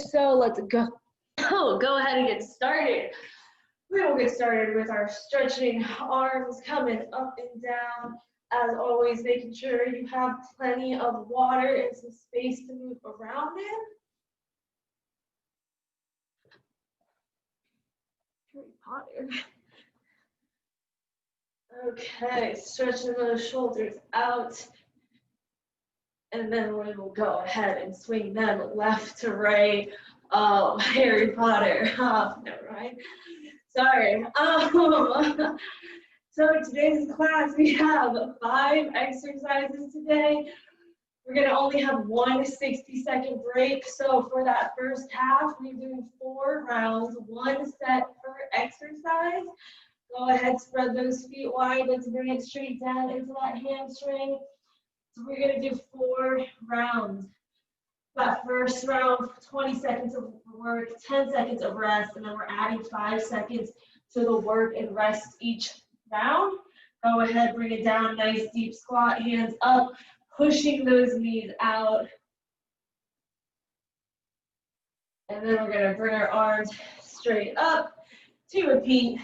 so let's go. Go ahead and get started. We will get started with our stretching, arms coming up and down. As always, making sure you have plenty of water and some space to move around in. Harry Potter. Okay, stretching those shoulders out. And then we will go ahead and swing them left to right. Oh, Harry Potter. Oh, never mind. Sorry. So in today's class, we have 5 exercises today. We're going to only have one 60-second break. So for that first half, we're doing 4 rounds, 1 set per exercise. Go ahead, spread those feet wide. Let's bring it straight down into that hamstring. So we're going to do 4 rounds. That first round, 20 seconds of work, 10 seconds of rest, and then we're adding 5 seconds to the work and rest each round. Go ahead, bring it down, nice deep squat, hands up, pushing those knees out. And then we're going to bring our arms straight up to repeat.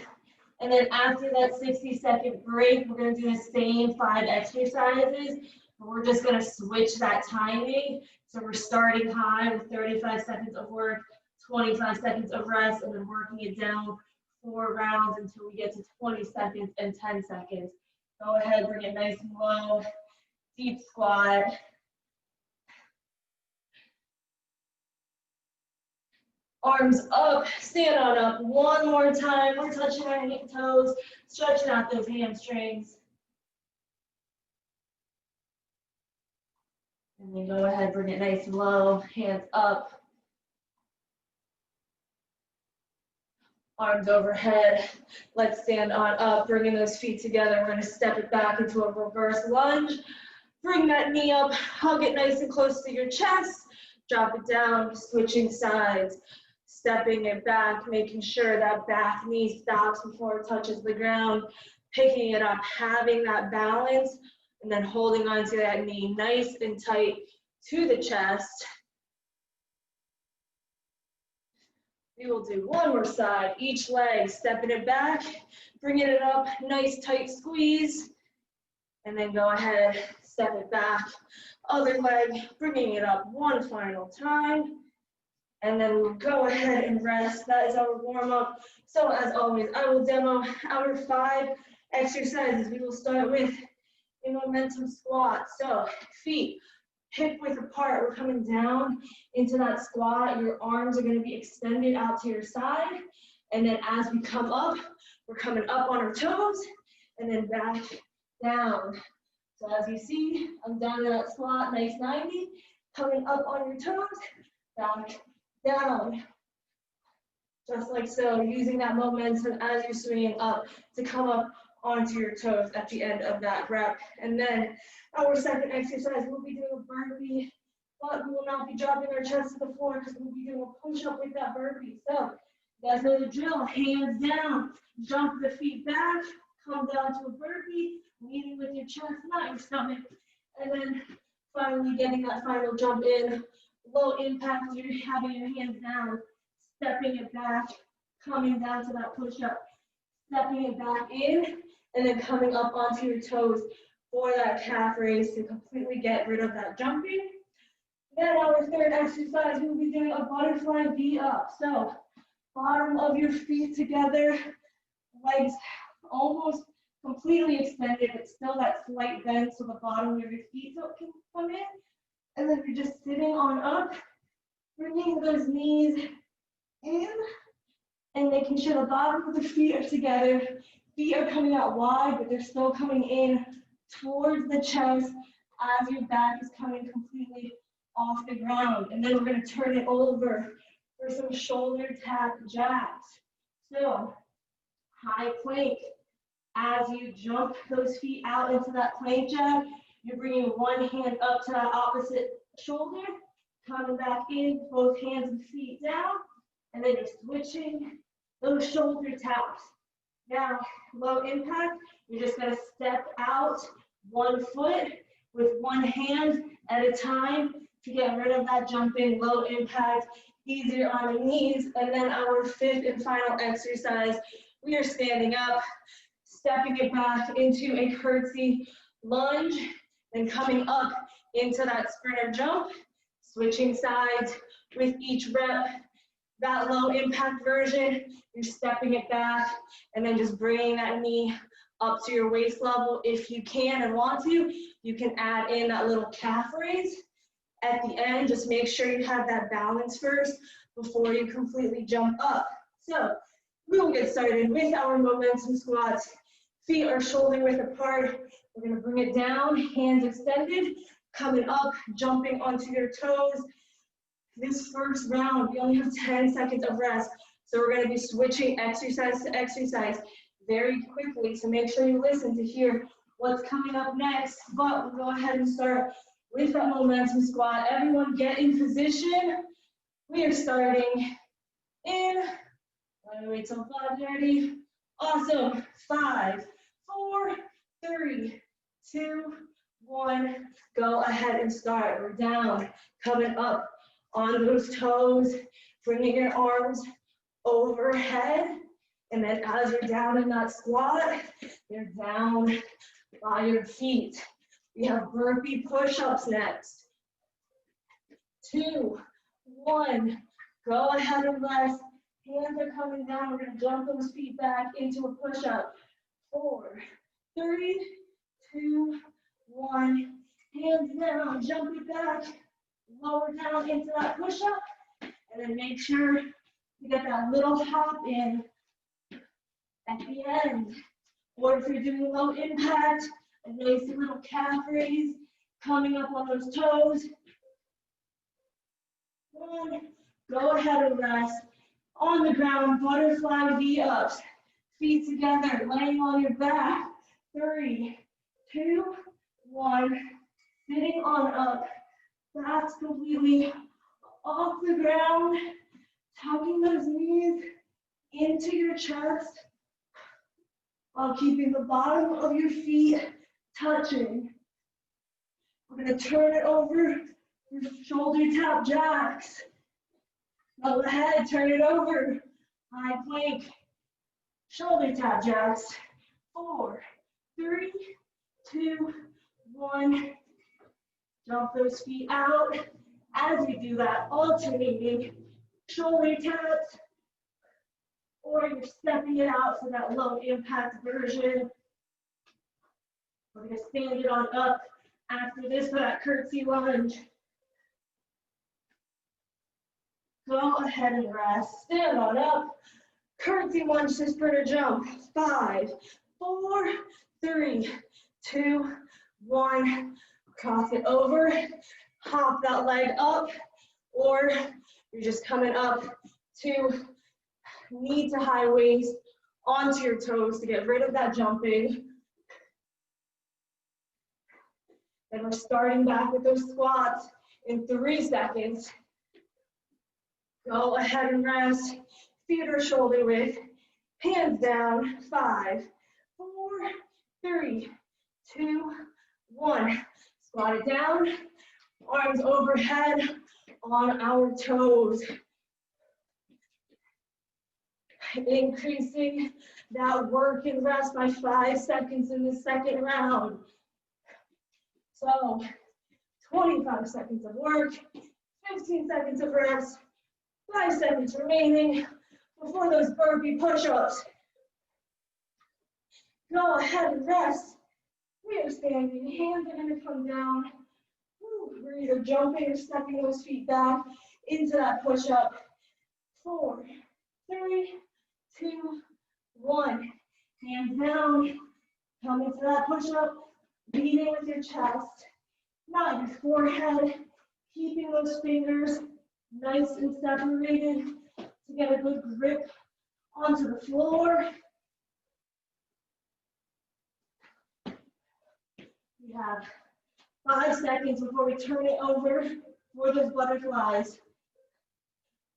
And then after that 60-second break, we're going to do the same 5 exercises. We're just going to switch that timing. So we're starting high with 35 seconds of work, 25 seconds of rest, and then working it down 4 rounds until we get to 20 seconds and 10 seconds. Go ahead, bring it nice and low, deep squat. Arms up, stand on up. One more time. We're touching our toes, stretching out those hamstrings. And then go ahead, bring it nice and low, hands up. Arms overhead. Let's stand on up, bringing those feet together. We're going to step it back into a reverse lunge. Bring that knee up, hug it nice and close to your chest. Drop it down, switching sides. Stepping it back, making sure that back knee stops before it touches the ground. Picking it up, having that balance, and then holding onto that knee nice and tight to the chest. We will do one more side, each leg, stepping it back, bringing it up, nice tight squeeze, and then go ahead, step it back, other leg, bringing it up one final time, and then we'll go ahead and rest. That is our warm-up. So as always, I will demo our 5 exercises. We will start with a momentum squat. So feet hip width apart. We're coming down into that squat. Your arms are going to be extended out to your side. And then as we come up, we're coming up on our toes and then back down. So as you see, I'm down in that squat, nice 90. Coming up on your toes, back down. Just like so, using that momentum as you're swinging up to come up onto your toes at the end of that rep. And then our second exercise, we'll be doing a burpee, but we will not be dropping our chest to the floor because we'll be doing a push-up with that burpee. So you guys know the drill, hands down, jump the feet back, come down to a burpee, leading with your chest, not your stomach. And then finally getting that final jump in, low impact, you're having your hands down, stepping it back, coming down to that push-up, stepping it back in, and then coming up onto your toes for that calf raise to completely get rid of that jumping. Then our third exercise, we'll be doing a butterfly V up. So bottom of your feet together, legs almost completely extended, but still that slight bend so the bottom of your feet can come in. And then you're just sitting on up, bringing those knees in, and making sure the bottom of the feet are together. Feet are coming out wide, but they're still coming in towards the chest as your back is coming completely off the ground. And then we're going to turn it over for some shoulder tap jabs. So, high plank. As you jump those feet out into that plank jab, you're bringing one hand up to that opposite shoulder, coming back in, both hands and feet down, and then you're switching those shoulder taps. Now, low impact, you're just going to step out one foot with one hand at a time to get rid of that jumping, low impact. Easier on the knees. And then our fifth and final exercise, we are standing up, stepping it back into a curtsy lunge, and coming up into that sprinter jump, switching sides with each rep. That low impact version, you're stepping it back and then just bringing that knee up to your waist level. If you can and want to, you can add in that little calf raise at the end. Just make sure you have that balance first before you completely jump up. So we will get started with our momentum squats. Feet are shoulder width apart. We're gonna bring it down, hands extended, coming up, jumping onto your toes. This first round, we only have 10 seconds of rest. So we're gonna be switching exercise to exercise very quickly. So make sure you listen to hear what's coming up next. But we'll go ahead and start with that momentum squat. Everyone get in position. We are starting in, let me wait till 5:30. Awesome, 5, 4, 3, 2, 1. Go ahead and start. We're down, coming up on those toes, bringing your arms overhead. And then as you're down in that squat, you're down by your feet. We have burpee push-ups next. 2, 1, go ahead and rest. Hands are coming down. We're gonna jump those feet back into a push-up. 4, 3, 2, 1. Hands down, jump it back. Lower down into that push-up. And then make sure you get that little hop in at the end. Or if you're doing low impact, a nice little calf raise, coming up on those toes. 1, go ahead and rest. On the ground, butterfly V-ups. Feet together, laying on your back. 3, 2, 1. Sitting on up. Backs completely off the ground. Tucking those knees into your chest while keeping the bottom of your feet touching. We're going to turn it over for shoulder tap jacks. Go ahead, turn it over. High plank, shoulder tap jacks. 4, 3, 2, 1. Jump those feet out. As we do that, alternating shoulder taps, or you're stepping it out for that low impact version. We're going to stand it on up after this for that curtsy lunge. Go ahead and rest. Stand on up. Curtsy lunge to sprinter jump. 5, 4, 3, 2, 1. Cross it over. Hop that leg up. Or you're just coming up to knee to high waist onto your toes to get rid of that jumping. Then we're starting back with those squats in 3 seconds. Go ahead and rest. Feet are shoulder width. Hands down. 5, 4, 3, 2, 1. Squat it down. Arms overhead on our toes. Increasing that work and rest by 5 seconds in the second round. So 25 seconds of work, 15 seconds of rest, 5 seconds remaining before those burpee push-ups. Go ahead and rest. We are standing, hands are gonna come down. We're either jumping or stepping those feet back into that push-up. 4, 3, 2, 1. Hands down, come into that push-up, leading with your chest, not your forehead, keeping those fingers nice and separated to get a good grip onto the floor. We have 5 seconds before we turn it over for those butterflies.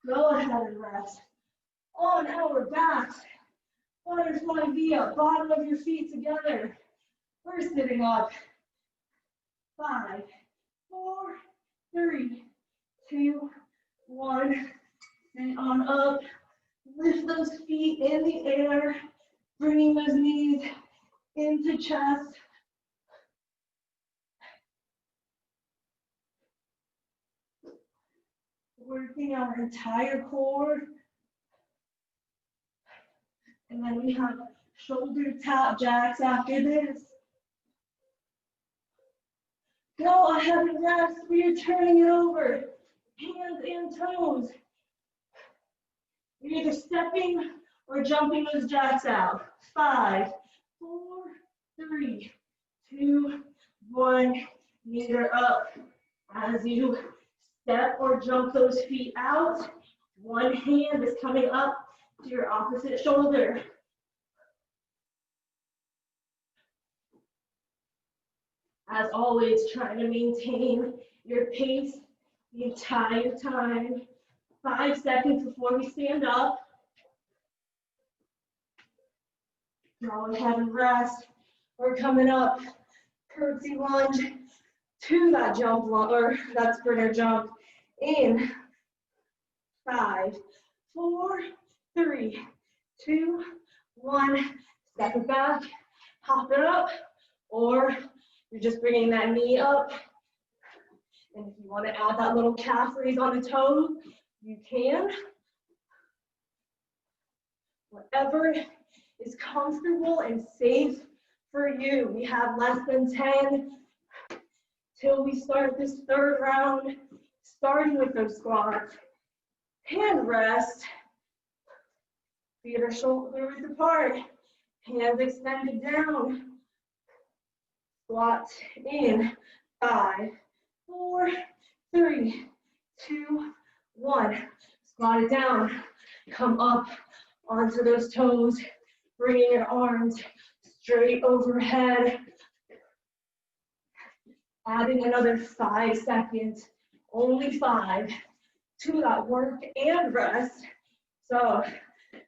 Go ahead and rest. On our backs, butterfly V-up, bottom of your feet together. We're sitting up. 5, 4, 3, 2, 1. Sit on up. Lift those feet in the air. Bringing those knees into chest. Working our entire core. And then we have shoulder tap jacks after this. Go ahead and rest. We are turning it over. Hands and toes. You're either stepping or jumping those jacks out. 5, 4, 3, 2, 1. Knees are up. As you step or jump those feet out, one hand is coming up to your opposite shoulder. As always, trying to maintain your pace the entire time. 5 seconds before we stand up. Go ahead and rest. We're coming up. Curtsy lunge to that jump or that sprinter jump in 5, 4, 3, 2, 1. Step it back, hop it up, or you're just bringing that knee up. And if you want to add that little calf raise on the toe, you can. Whatever is comfortable and safe for you. We have less than 10 till we start this third round, starting with those squats. Hand rest. Feet are shoulder width apart. Hands extended down. Squat in 5, 4, 3, 2, 1. Squat it down. Come up onto those toes. Bringing your arms straight overhead. Adding another 5 seconds, only 5, to that work and rest. So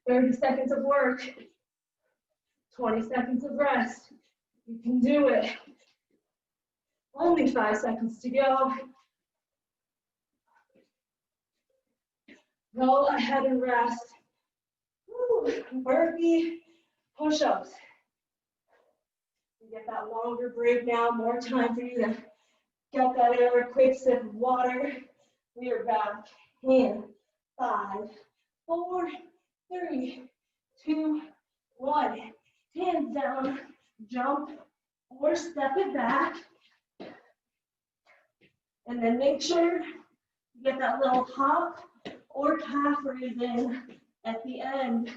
30 seconds of work, 20 seconds of rest. You can do it. Only 5 seconds to go. Go ahead and rest. Woo. Burpee push-ups. You get that longer break now, more time for you to get that in a quick sip of water. We are back in 5, 4, 3, 2, 1. Hands down, jump or step it back. And then make sure you get that little hop or calf raise in at the end.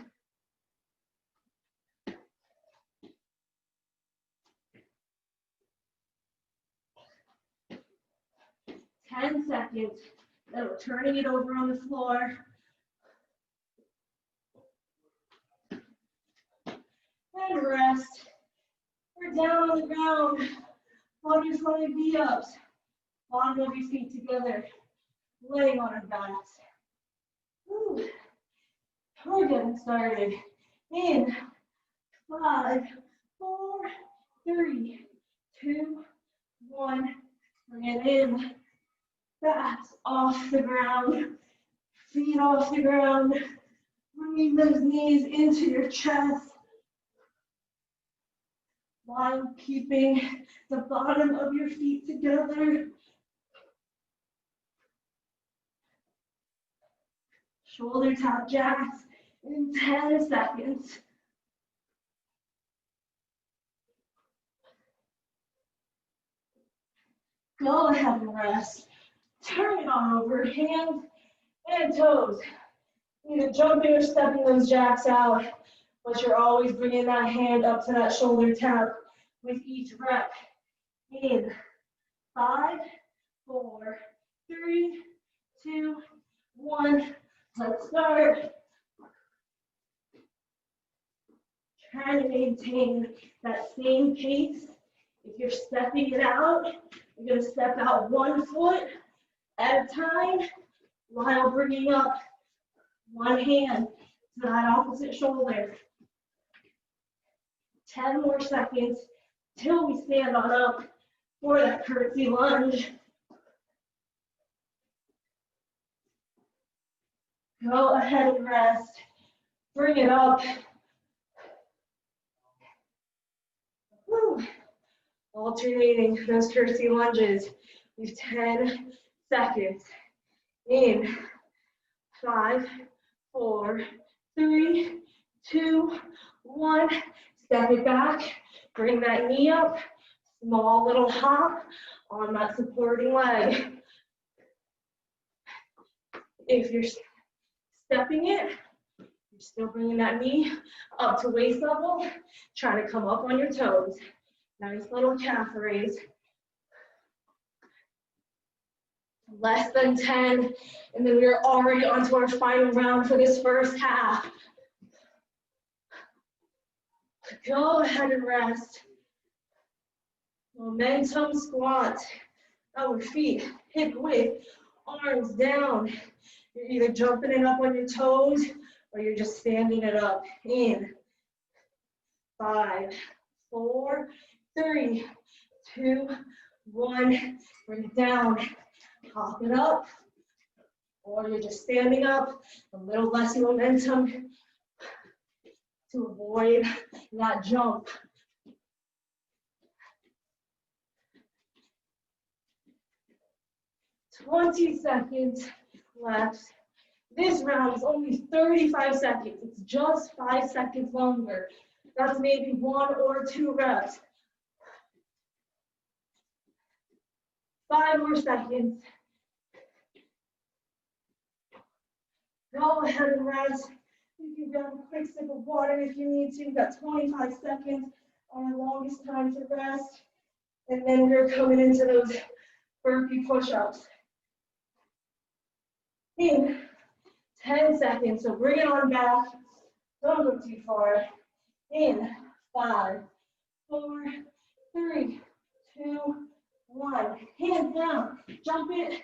10 seconds. Then we're turning it over on the floor. And rest. We're down on the ground. Butterfly V-ups. Bottom of your feet together. Laying on our backs. Whew. We're getting started. In 5, 4, 3, 2, 1. Bring it in. Backs off the ground. Feet off the ground. Bringing those knees into your chest. While keeping the bottom of your feet together. Shoulder tap jacks in 10 seconds. Go ahead and rest. Turn it on over, hands and toes. Either jumping or stepping those jacks out, but you're always bringing that hand up to that shoulder tap with each rep. In 5, 4, 3, 2, 1. Let's start. Trying to maintain that same pace. If you're stepping it out, you're going to step out 1 foot at a time while bringing up one hand to that opposite shoulder. 10 more seconds till we stand on up for that curtsy lunge. Go ahead and rest. Bring it up. Woo. Alternating those curtsy lunges. We have 10 seconds. In 5, 4, 3, 2, 1. Step it back. Bring that knee up. Small little hop on that supporting leg. If you're stepping it, you're still bringing that knee up to waist level, trying to come up on your toes. Nice little calf raise. Less than 10, and then we're already onto our final round for this first half. Go ahead and rest. Momentum squat. Our feet hip width, arms down. You're either jumping it up on your toes or you're just standing it up. In 5, 4, 3, 2, 1. Bring it down. Hop it up. Or you're just standing up. A little less momentum to avoid that jump. 20 seconds left. This round is only 35 seconds. It's just 5 seconds longer. That's maybe 1 or 2 reps. 5 more seconds. Go ahead and rest. You can grab a quick sip of water if you need to. You've got 25 seconds, our longest time to rest. And then we're coming into those burpee push-ups. In 10 seconds, so bring it on back. Don't go too far. In 5, 4, 3, 2, 1. Hands down. Jump it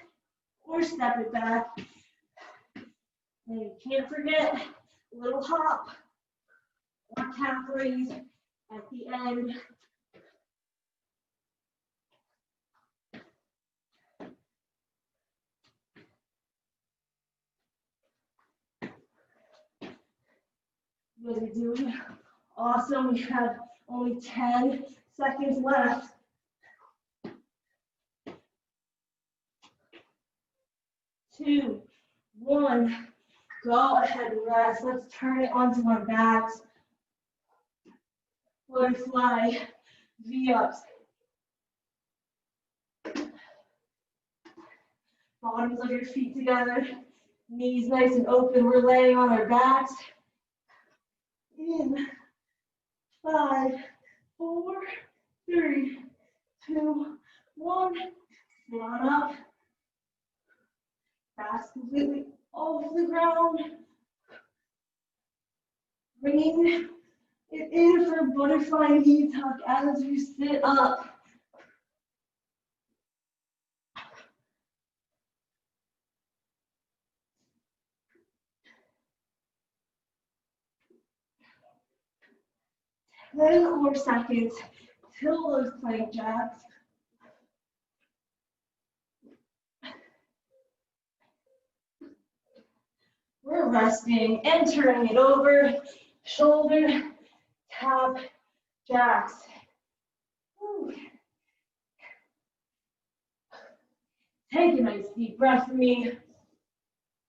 or step it back. And you can't forget a little hop or calf raise at the end. You guys are doing awesome. We have only 10 seconds left. Two, 1. Go ahead and rest. Let's turn it onto our backs. Butterfly, V-ups. Bottoms of your feet together. Knees nice and open. We're laying on our backs. In 5, 4, 3, 2, 1. Stand up. Backs completely off the ground. Bringing it in for butterfly knee tuck as you sit up. Ten more seconds till those plank jacks. We're resting and turning it over. Shoulder tap jacks. Woo. Take a nice deep breath for me.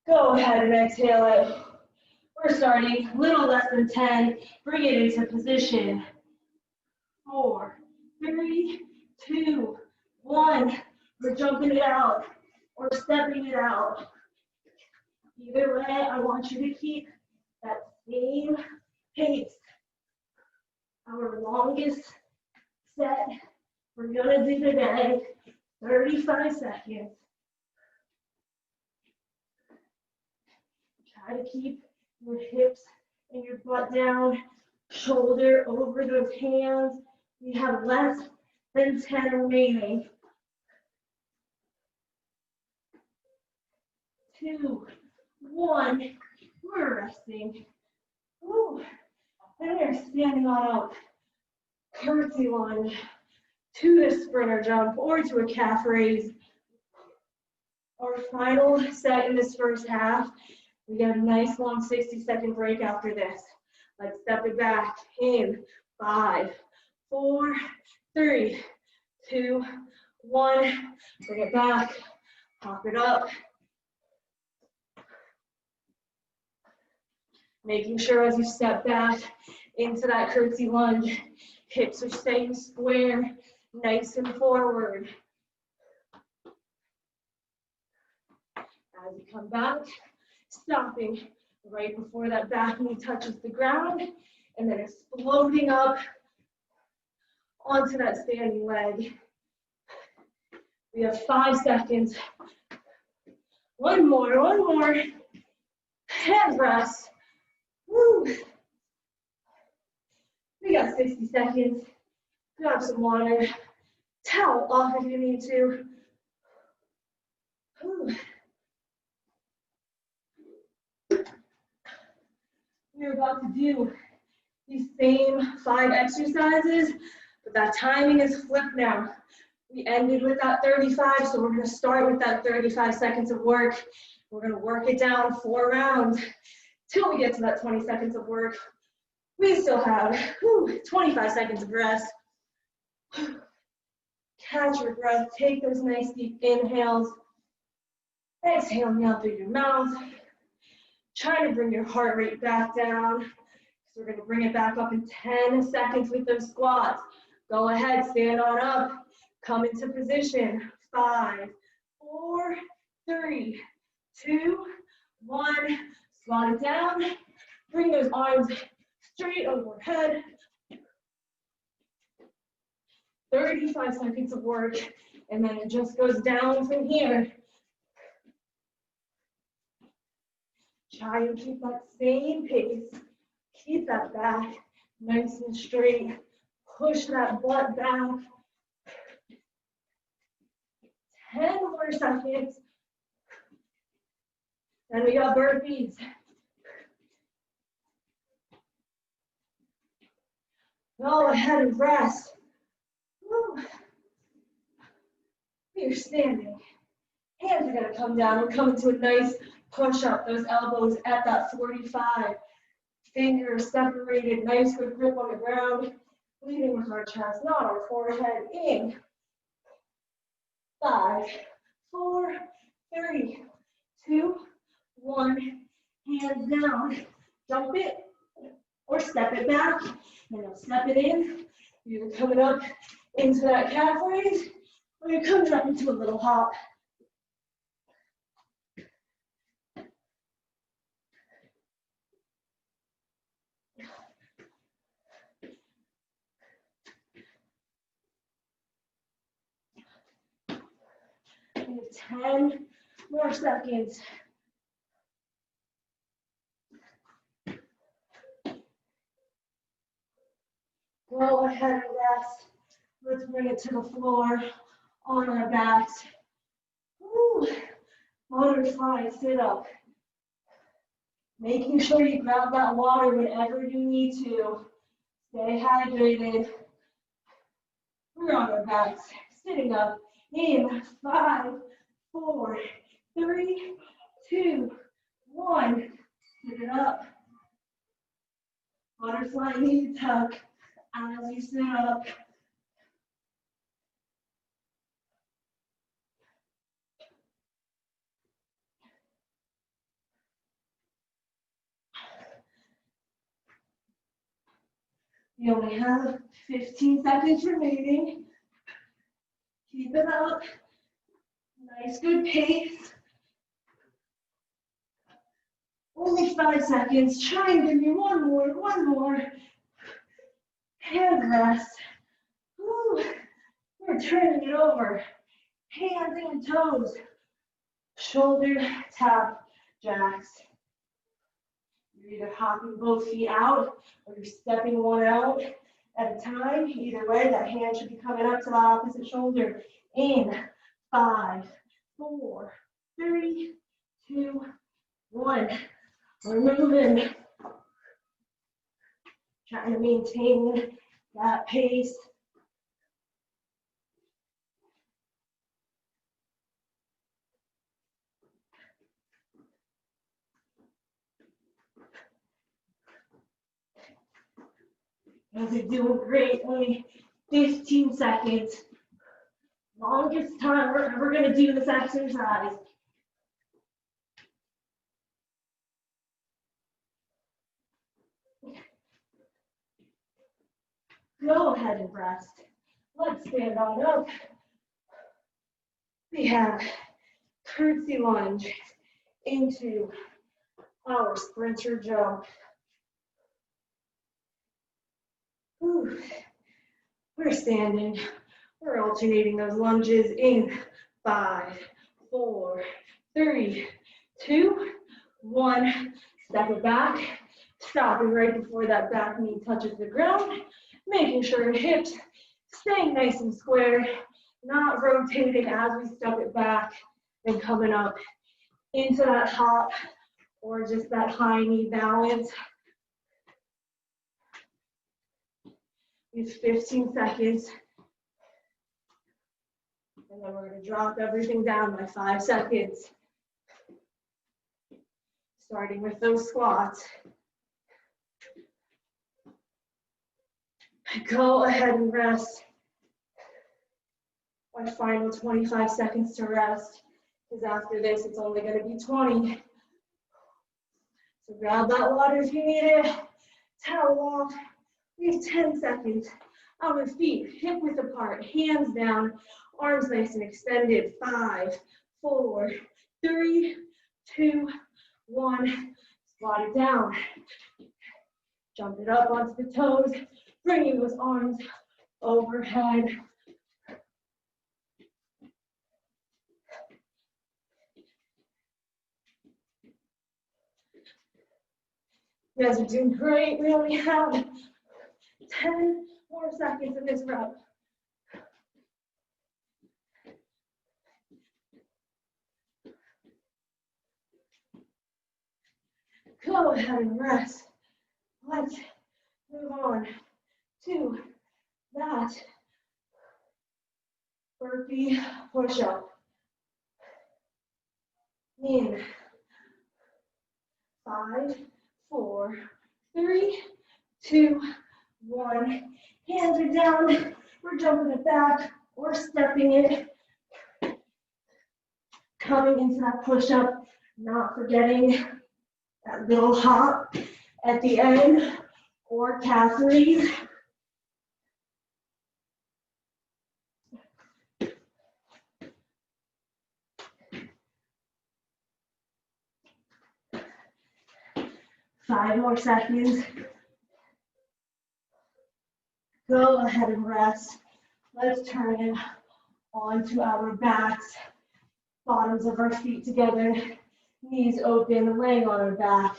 Go ahead and exhale it. We're starting a little less than 10. Bring it into position. 4, 3, 2, 1. We're jumping it out or stepping it out. Either way, I want you to keep that same pace. Our longest set we're gonna do today, 35 seconds. Try to keep your hips and your butt down, shoulder over those hands. We have less than 10 remaining. 2, 1, we're resting. Woo. And we're standing on up. Curtsy lunge to the sprinter jump or to a calf raise. Our final set in this first half, We get a nice long 60-second break after this. Let's step it back in 5, 4, 3, 2, 1. Bring it back, pop it up. Making sure as you step back into that curtsy lunge, hips are staying square, nice and forward. As you come back, stopping right before that back knee touches the ground, and then exploding up onto that standing leg. We have 5 seconds. One more. Hand rest. Woo. We got 60 seconds. Grab some water. Towel off if you need to. Woo. We're about to do these same 5 exercises, but that timing is flipped now. We ended with that 35, so we're going to start with that 35 seconds of work. We're going to work it down 4 rounds till we get to that 20 seconds of work. We still have 25 seconds of rest. Catch your breath, take those nice deep inhales. Exhaling out through your mouth. Try to bring your heart rate back down. So we're going to bring it back up in 10 seconds with those squats. Go ahead, stand on up. Come into position. 5, 4, 3, 2, 1. Squat it down. Bring those arms straight overhead. 35 seconds of work, and then it just goes down from here. Try and keep that same pace. Keep that back nice and straight. Push that butt back. 10 more seconds. Then we got burpees. Go ahead and rest. Woo. We are standing. Hands are going to come down. We're coming to a nice push up. Those elbows at that 45. Fingers separated. Nice good grip on the ground. Leading with our chest, not our forehead. In. 5, 4, 3, 2, 1. Hands down. Jump it or step it back. And now step it in. You're coming up into that calf raise, or you're coming up into a little hop. We have 10 more seconds. Go ahead and rest. Let's bring it to the floor on our backs. Woo. Butterfly sit up. Making sure you grab that water whenever you need to. Stay hydrated. We're on our backs, sitting up in 5, 4, 3, 2, 1. Sit it up. Butterfly knee tuck as you sit up. You only have 15 seconds remaining. Keep it up. Nice, good pace. Only 5 seconds. Try and give me one more. Hand rest. Woo. We're turning it over. Hands and toes. Shoulder tap jacks. You're either hopping both feet out or you're stepping one out at a time. Either way, that hand should be coming up to the opposite shoulder. In 5, 4, 3, 2, 1. We're moving. Trying to maintain that pace. You guys are doing great. Only 15 seconds. Longest time we're ever going to do this exercise. Go ahead and rest. Let's stand on up. We have curtsy lunge into our sprinter jump. Ooh. We're standing. We're alternating those lunges in 5, 4, 3, 2, 1. Step it back. Stopping right before that back knee touches the ground. Making sure hips staying nice and square. Not rotating as we step it back and coming up into that hop or just that high knee balance. These 15 seconds. And then we're going to drop everything down by 5 seconds. Starting with those squats. Go ahead and rest. My final 25 seconds to rest, because after this, it's only going to be 20. So grab that water if you need it. Towel off. We have 10 seconds. Our feet hip width apart, hands down, arms nice and extended. 5, 4, 3, 2, 1. Squat it down. Jump it up onto the toes. Bringing those arms overhead. You guys are doing great. We only have 10 more seconds in this rep. Go ahead and rest. Let's move on to that burpee push-up. In 5, 4, 3, 2, 1. Hands are down. We're jumping it back or stepping it. Coming into that push-up, not forgetting that little hop at the end or calf raise. Five more seconds. Go ahead and rest. Let's turn it onto our backs, bottoms of our feet together, knees open, laying on our back.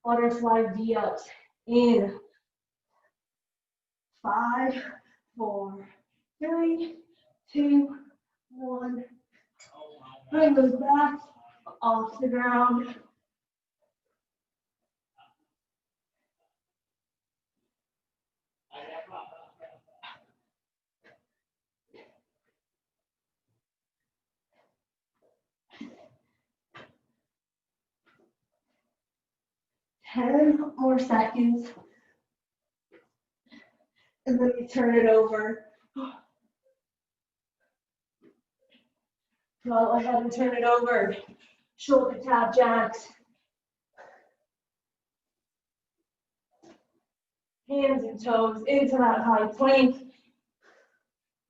Butterfly V-ups in 5, 4, 3, 2, 1. Bring those back off the ground. Ten more seconds. And then we turn it over. Go ahead and turn it over. Shoulder tap jacks. Hands and toes into that high plank.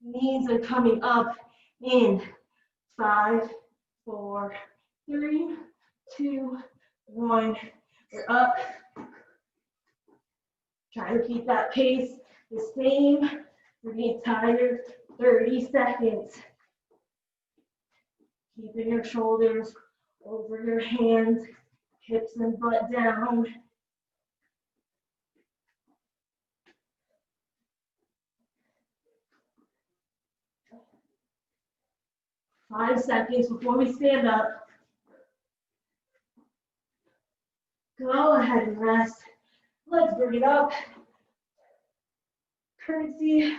Knees are coming up in 5, 4, 3, 2, 1. We're up. Trying to keep that pace the same for the entire 30 seconds. Keeping your shoulders over your hands, hips and butt down. Five seconds before we stand up. Go ahead and rest. Let's bring it up. Curtsy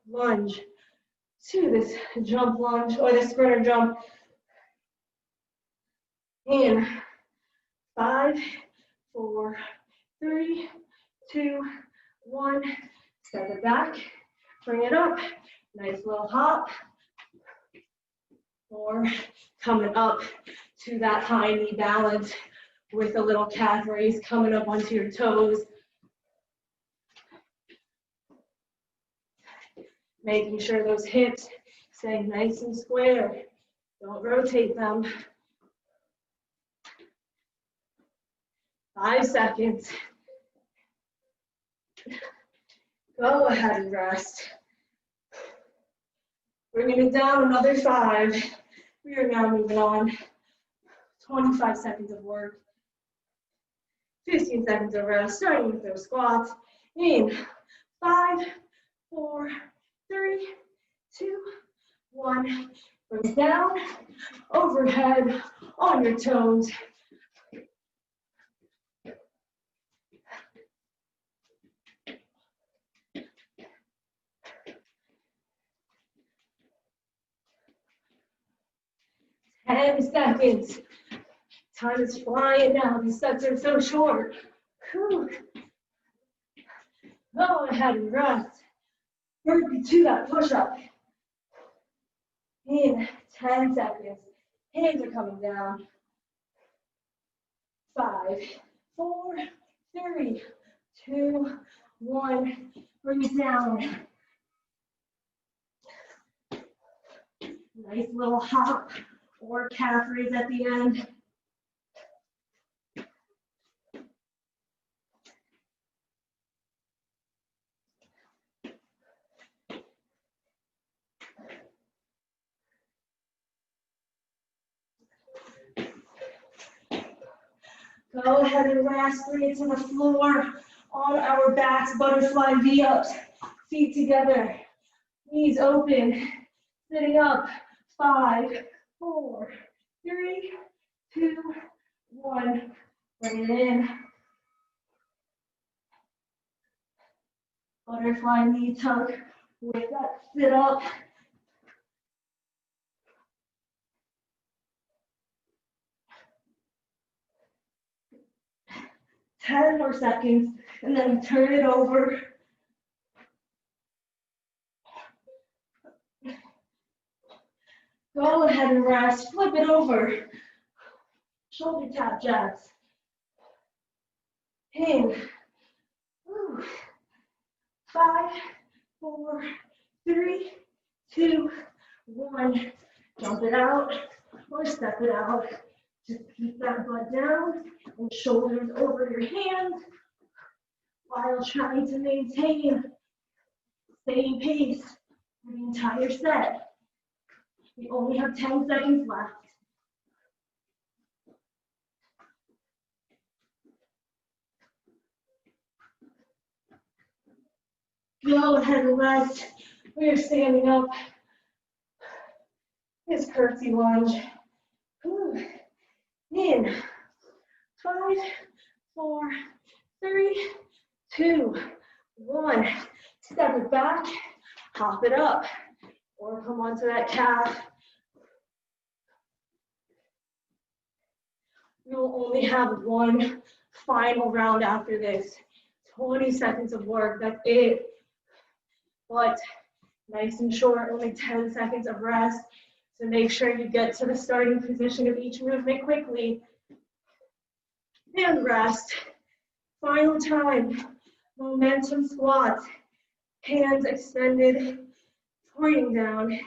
lunge to this jump lunge or the sprinter jump. In 5, 4, 3, 2, 1, step it back, bring it up, nice little hop, or coming up to that high knee balance with a little calf raise, coming up onto your toes, making sure those hips stay nice and square, don't rotate them. 5 seconds. Go ahead and rest. Bringing it down another 5. We are now moving on. 25 seconds of work. 15 seconds of rest, starting with those squats. In 5, 4, 3, 2, 1. Bring it down, overhead, on your toes. Ten seconds. Time is flying now. These sets are so short. Whew. Go ahead and rest. Burpee to that push-up. In 10 seconds. Hands are coming down. 5, 4, 3, 2, 1. Bring it down. Nice little hop or calf raise at the end. Go ahead and rest, bring it to the floor on our backs, butterfly V-ups, feet together, knees open, sitting up, 5, 4, 3, 2, 1, bring it in. Butterfly knee tuck with that sit up. Ten more seconds, and then turn it over. Go ahead and rest, flip it over. Shoulder tap jacks. In. 5, 4, 3, 2, 1. Jump it out or step it out. Just keep that butt down and shoulders over your hands while trying to maintain same pace for the entire set. We only have 10 seconds left. Go ahead and rest. We are standing up. This curtsy lunge. Whew. In 5, 4, 3, 2, 1. Step it back, hop it up, or come onto that calf. We will only have one final round after this. 20 seconds of work, that's it. But nice and short, only 10 seconds of rest. So make sure you get to the starting position of each movement quickly. And rest. Final time. Momentum squats. Hands extended, pointing down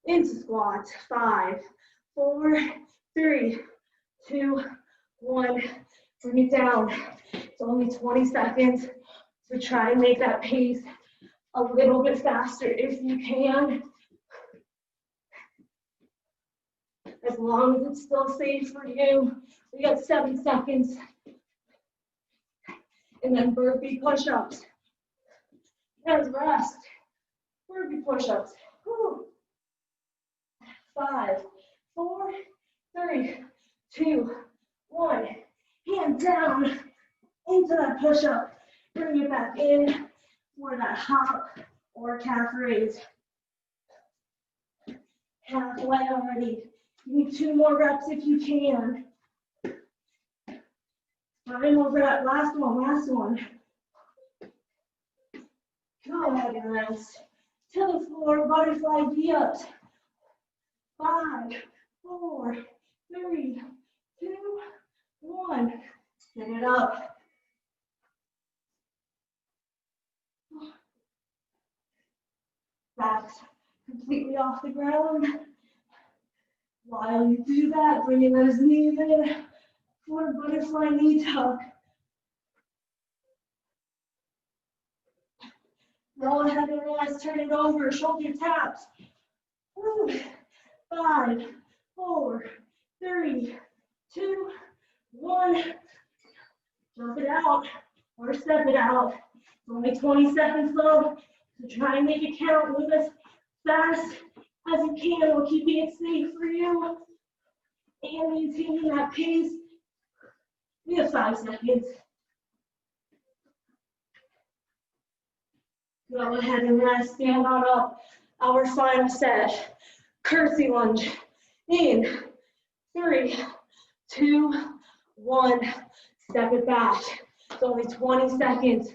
into squats. 5, 4, 3, 2, 1. Bring it down. It's only 20 seconds. So try and make that pace a little bit faster if you can. As long as it's still safe for you. We got 7 seconds. And then burpee push-ups. And rest. Burpee push-ups. 5, 4, 3, 2, 1. Hand down into that push-up. Bring it back in for that hop or calf raise. Halfway already. You need 2 more reps if you can. Final rep, last one. Go ahead and rest. To the floor, butterfly V-ups. 5, 4, 3, 2, 1. Get it up. Back completely off the ground. While you do that, bringing those knees in for a butterfly knee tuck. Go ahead and rest, turn it over, shoulder taps. Woo. 5, 4, 3, 2, 1. Jump it out or step it out. It's only 20 seconds though, so try and make it count. Move as fast as you can while keeping it safe for you and maintaining that pace. We have 5 seconds. Go ahead and rest, stand on up. Our final set, curtsy lunge. In 3, 2, 1. Step it back. It's only 20 seconds.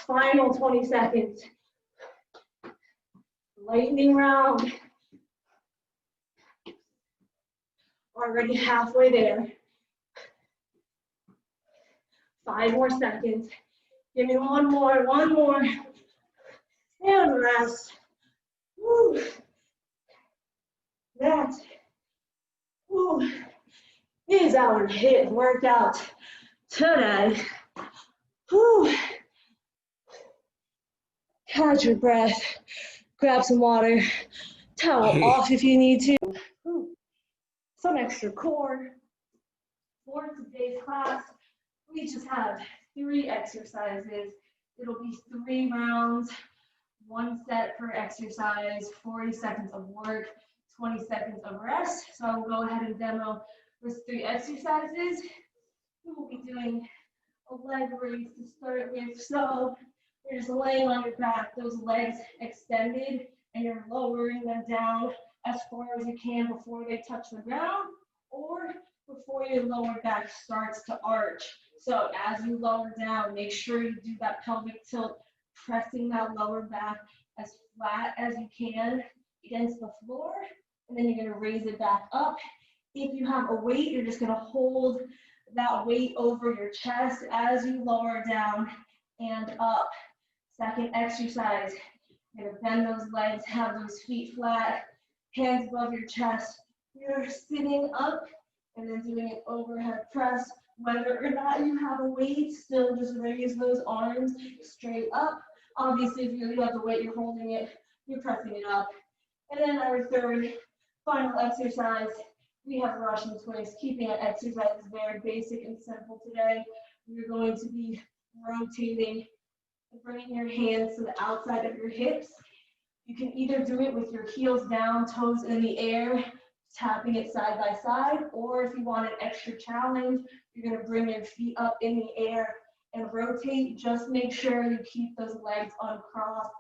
Final 20 seconds. Lightning round. Already halfway there. 5 more seconds. Give me one more. And rest. Woo. That is our HIIT workout today. Woo. Catch your breath. Grab some water. Towel off if you need to. Woo. Some extra core. For today's class, we just have 3 exercises. It'll be 3 rounds, 1 set per exercise, 40 seconds of work, 20 seconds of rest. So I'll go ahead and demo those 3 exercises. We will be doing a leg raise to start with. So you're just laying on your back, those legs extended, and you're lowering them down as far as you can before they touch the ground or before your lower back starts to arch. So as you lower down, make sure you do that pelvic tilt, pressing that lower back as flat as you can against the floor, and then you're going to raise it back up. If you have a weight, you're just going to hold that weight over your chest as you lower down and up. Second exercise, you're going to bend those legs, have those feet flat, hands above your chest. You're sitting up and then doing an overhead press. Whether or not you have a weight, still just raise those arms straight up. Obviously, if you have the weight, you're holding it, you're pressing it up. And then our third, final exercise, we have Russian twist. Keeping our exercise very basic and simple today. We're going to be rotating and bringing your hands to the outside of your hips. You can either do it with your heels down, toes in the air, tapping it side by side, or if you want an extra challenge, you're going to bring your feet up in the air and rotate. Just make sure you keep those legs uncrossed.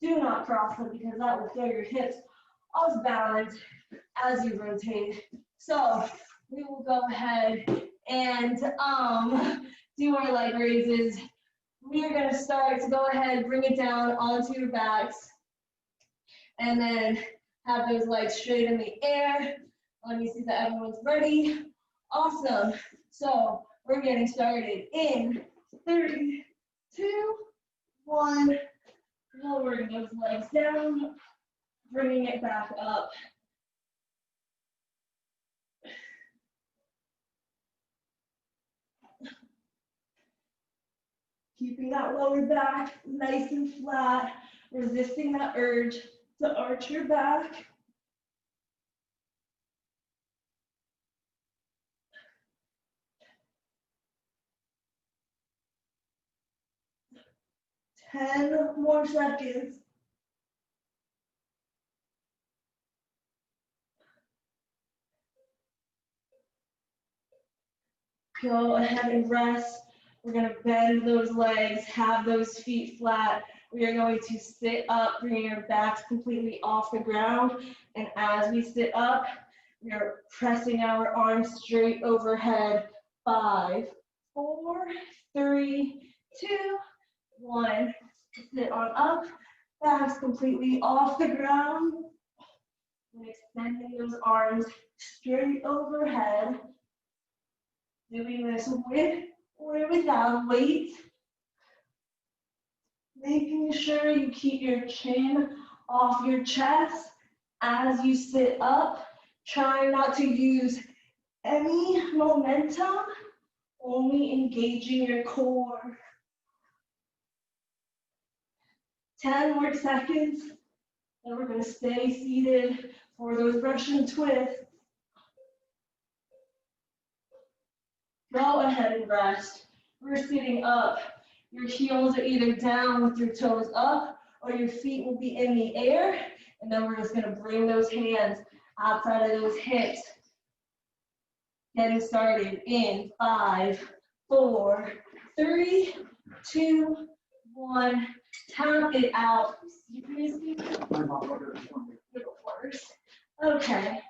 Do not cross them because that will throw your hips off balance as you rotate. So we will go ahead and do our leg raises. We are going to start, so go ahead, bring it down onto your backs, and then have those legs straight in the air. Let me see that everyone's ready. Awesome. So we're getting started in 3, 2, 1. Lowering those legs down, bringing it back up. Keeping that lower back nice and flat, resisting that urge to arch your back. Ten more seconds. Go ahead and rest. We're going to bend those legs, have those feet flat. We are going to sit up, bringing our backs completely off the ground. And as we sit up, we are pressing our arms straight overhead. 5, 4, 3, 2, 1. Sit on up. Back's completely off the ground. And extending those arms straight overhead. Doing this with or without weight. Making sure you keep your chin off your chest as you sit up. Try not to use any momentum, only engaging your core. 10 more seconds, and we're going to stay seated for those Russian twists. Go ahead and rest. We're sitting up. Your heels are either down with your toes up, or your feet will be in the air, and then we're just going to bring those hands outside of those hips. Getting started in 5, 4, 3, 2, 1. Tap it out. Okay.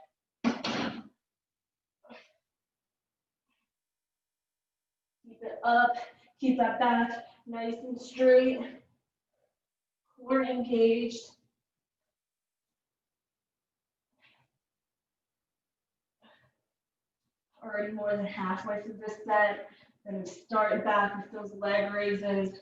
Keep it up. Keep that back nice and straight. We're engaged. Already more than halfway through this set. Then start back with those leg raises.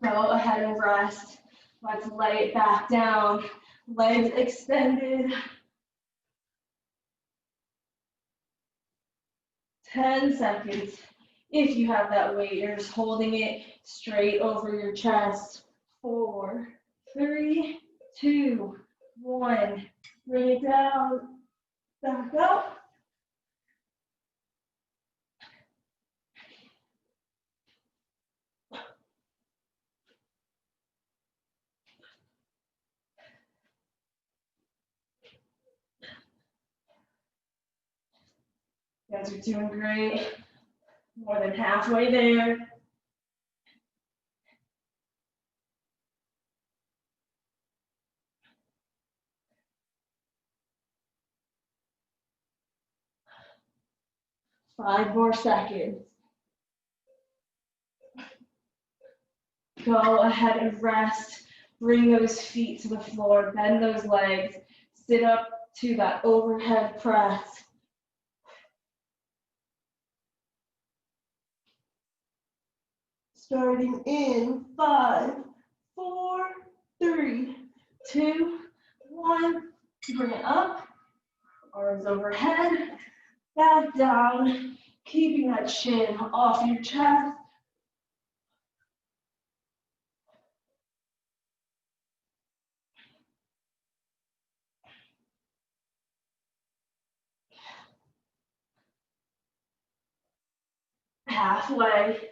Go ahead and rest. Let's lay it back down. Legs extended. 10 seconds. If you have that weight, you're just holding it straight over your chest. 4, 3, 2, 1. Bring it down. Back up. You guys are doing great. More than halfway there. Five more seconds. Go ahead and rest. Bring those feet to the floor. Bend those legs. Sit up to that overhead press. Starting in 5, 4, 3, 2, 1. Bring it up. Arms overhead. Back down. Keeping that chin off your chest. Halfway.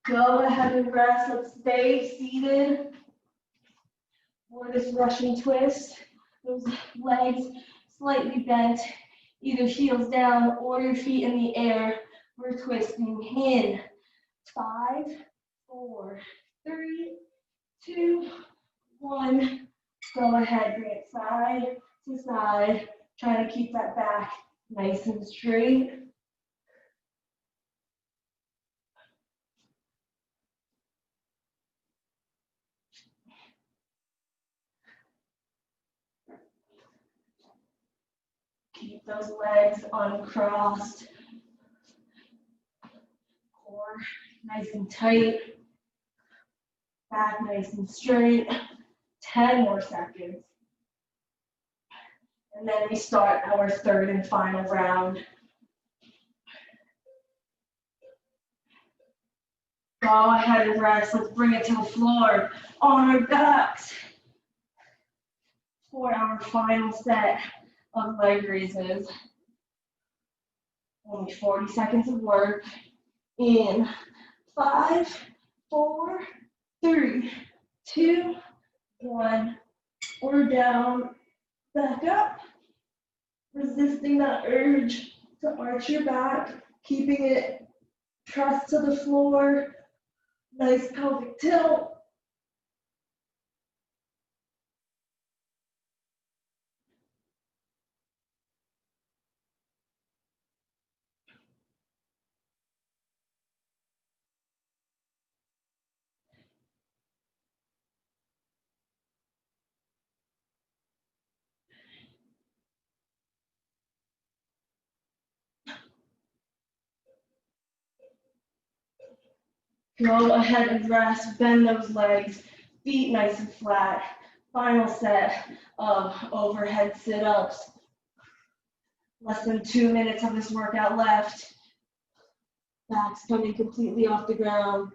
Go ahead and rest. Let's stay seated for this Russian twist. Those legs slightly bent, either heels down or your feet in the air. We're twisting in 5, 4, 3, 2, 1. Go ahead, bring it side to side. Trying to keep that back nice and straight. Keep those legs uncrossed. Core nice and tight. Back nice and straight. 10 more seconds. And then we start our third and final round. Go ahead and rest. Let's bring it to the floor on our backs for our final set of leg raises. Only 40 seconds of work. In 5, 4, 3, 2, 1. We're down. Back up, resisting that urge to arch your back, keeping it pressed to the floor. Nice pelvic tilt. 'Go ahead and rest, bend those legs, feet nice and flat. Final set of overhead sit-ups. Less than 2 minutes of this workout left. Back's coming completely off the ground.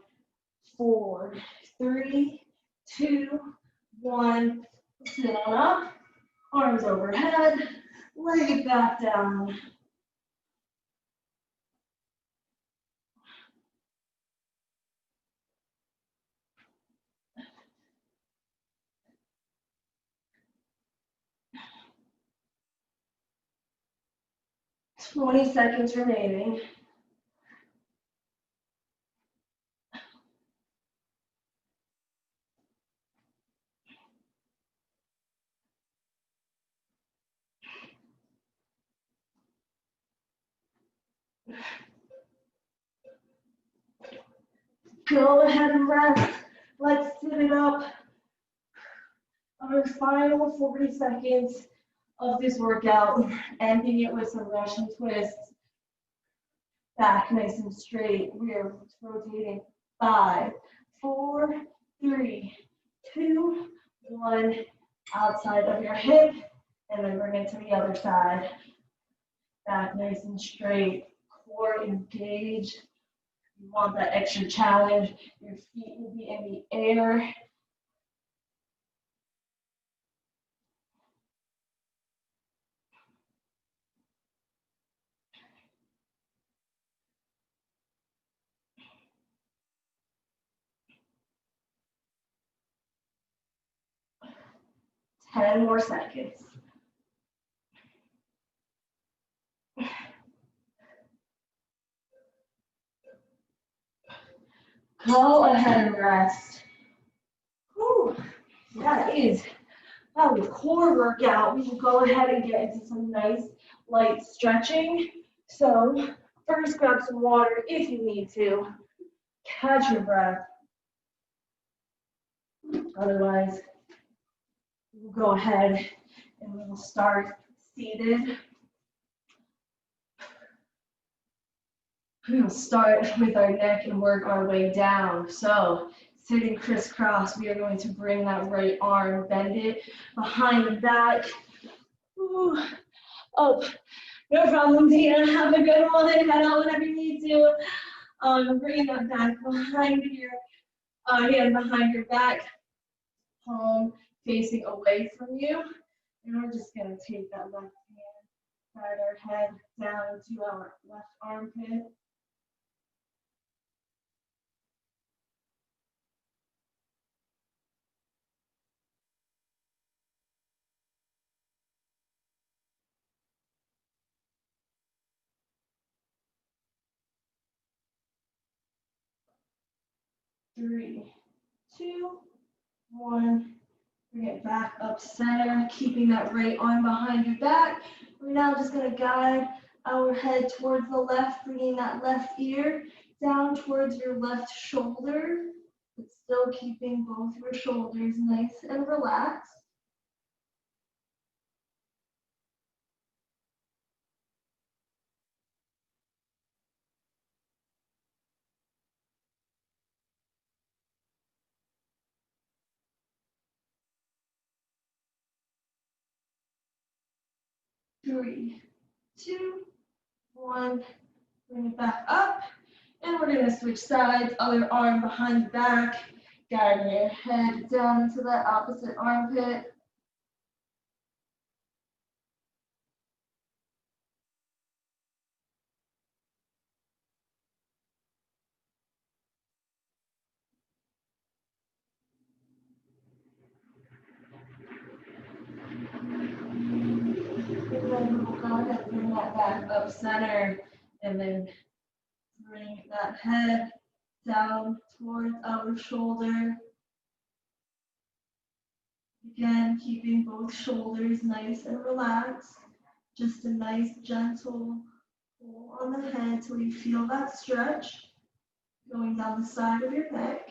4, 3, 2, 1. Sit on up, arms overhead, leg it back down. Twenty seconds remaining. Go ahead and rest. Let's sit it up. Our final 40 seconds of this workout, ending it with some Russian twists. Back nice and straight. We are rotating. 5, 4, 3, 2, 1. Outside of your hip, and then bring it to the other side. Back nice and straight. Core engaged. You want that extra challenge. Your feet will be in the air. Ten more seconds. Go ahead and rest. Whew. That was a core workout. We will go ahead and get into some nice light stretching. So first grab some water if you need to. Catch your breath. Otherwise, we'll go ahead and we will start seated. We will start with our neck and work our way down. So sitting crisscross, we are going to bring that right arm, bend it behind the back. Ooh, up. No problem, Tina. Have a good one. Head out whenever you need to. Bring that back behind your hand behind your back. Palm facing away from you. And we're just going to take that left hand, guide our head down to our left armpit. Three, 2, 1. Bring it back up center, keeping that right arm behind your back. We're now just going to guide our head towards the left, bringing that left ear down towards your left shoulder, but still keeping both your shoulders nice and relaxed. Three, 2, 1. Bring it back up. And we're going to switch sides. Other arm behind the back. Guiding your head down into that opposite armpit. of center, and then bring that head down towards our shoulder. Again, keeping both shoulders nice and relaxed. Just a nice gentle pull on the head till you feel that stretch going down the side of your neck.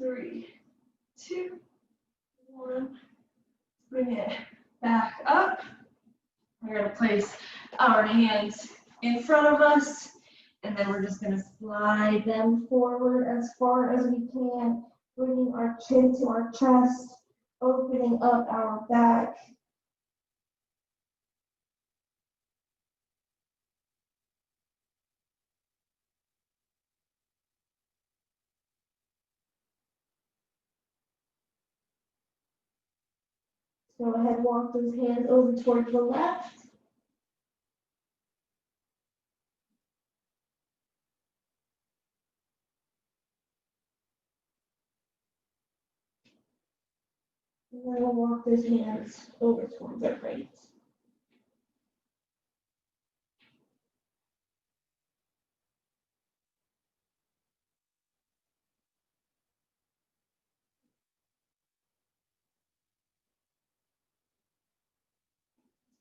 Three, two, one. Bring it back up. We're going to place our hands in front of us, and then we're just going to slide them forward as far as we can, bringing our chin to our chest, opening up our back. Go ahead, walk those hands over towards the left. And then we'll walk those hands over towards our right.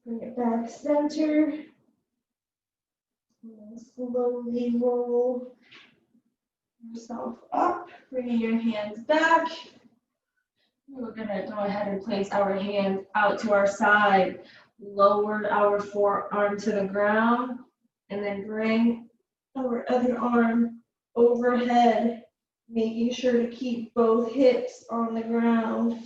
Bring it back center. And slowly roll yourself up, bringing your hands back. We're going to go ahead and place our hands out to our side, lower our forearm to the ground, and then bring our other arm overhead, making sure to keep both hips on the ground.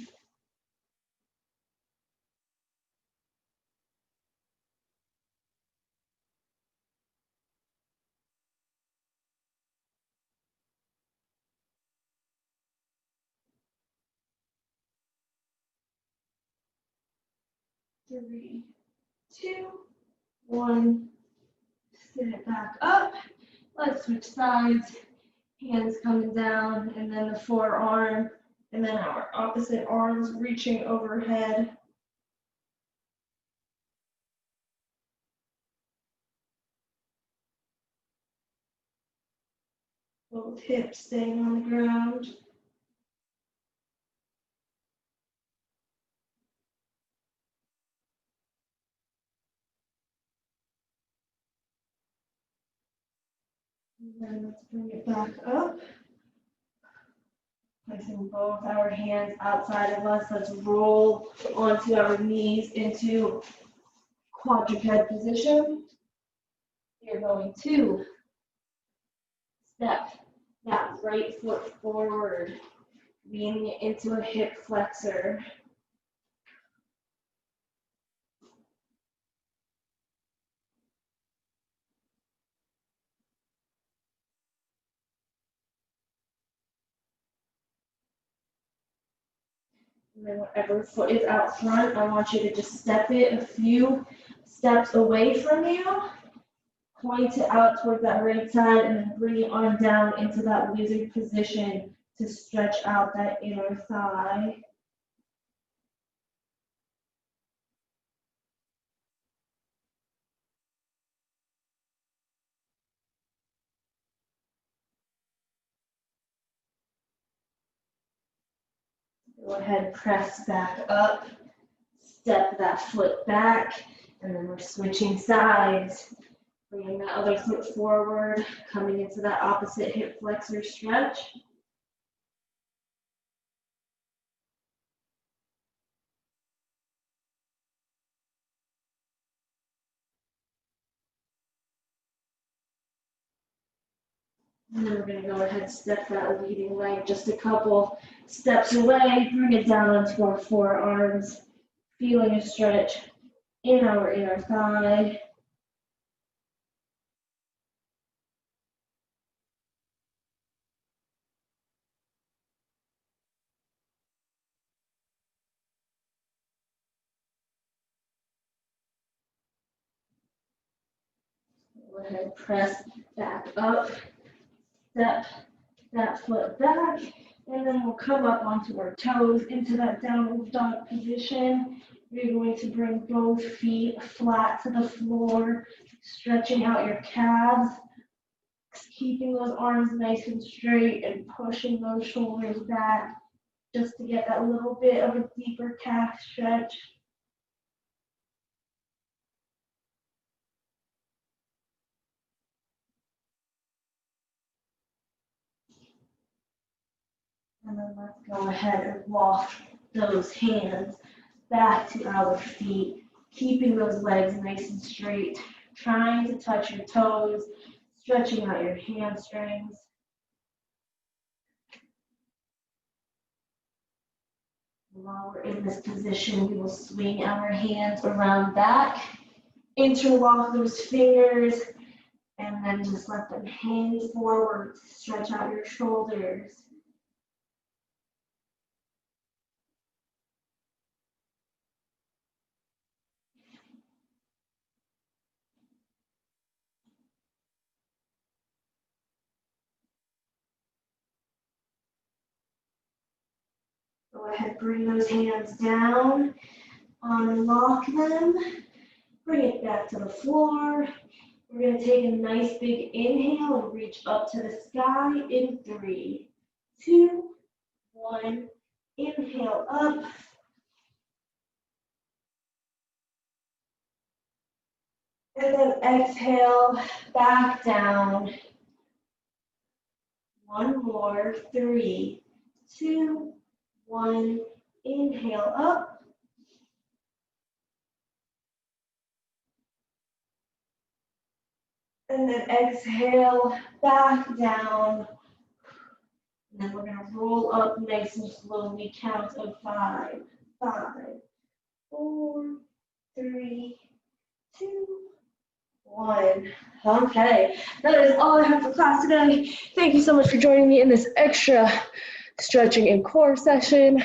Three, two, one. Sit it back up. Let's switch sides. Hands coming down, and then the forearm, and then our opposite arms reaching overhead. Both hips staying on the ground. And then let's bring it back up. Placing both our hands outside of us. Let's roll onto our knees into quadruped position. You're going to step that right foot forward, leaning it into a hip flexor. And then whatever foot is out front, I want you to just step it a few steps away from you. Point it out towards that right side, and then bring your arm down into that lizard position to stretch out that inner thigh. Go ahead, press back up, step that foot back, and then we're switching sides. Bringing that other foot forward, coming into that opposite hip flexor stretch. And then we're going to go ahead and step that leading leg just a couple steps away, bring it down onto our forearms, feeling a stretch in our inner thigh. Go ahead, press back up, step that foot back, and then we'll come up onto our toes into that downward dog position. You're going to bring both feet flat to the floor, stretching out your calves, keeping those arms nice and straight and pushing those shoulders back just to get that little bit of a deeper calf stretch. And then let's go ahead and walk those hands back to our feet, keeping those legs nice and straight, trying to touch your toes, stretching out your hamstrings. While we're in this position, we will swing our hands around back, interlock those fingers, and then just let them hang forward to stretch out your shoulders. Go ahead, bring those hands down, unlock them, bring it back to the floor. We're going to take a nice big inhale and reach up to the sky in 3, 2, 1. Inhale up. And then exhale back down. One more. 3, 2, 1. Inhale up. And then exhale back down. And then we're going to roll up nice and slowly. Count of 5, 5, 4, 3, 2, 1. Okay, that is all I have for class today. Thank you so much for joining me in this extra stretching and core session.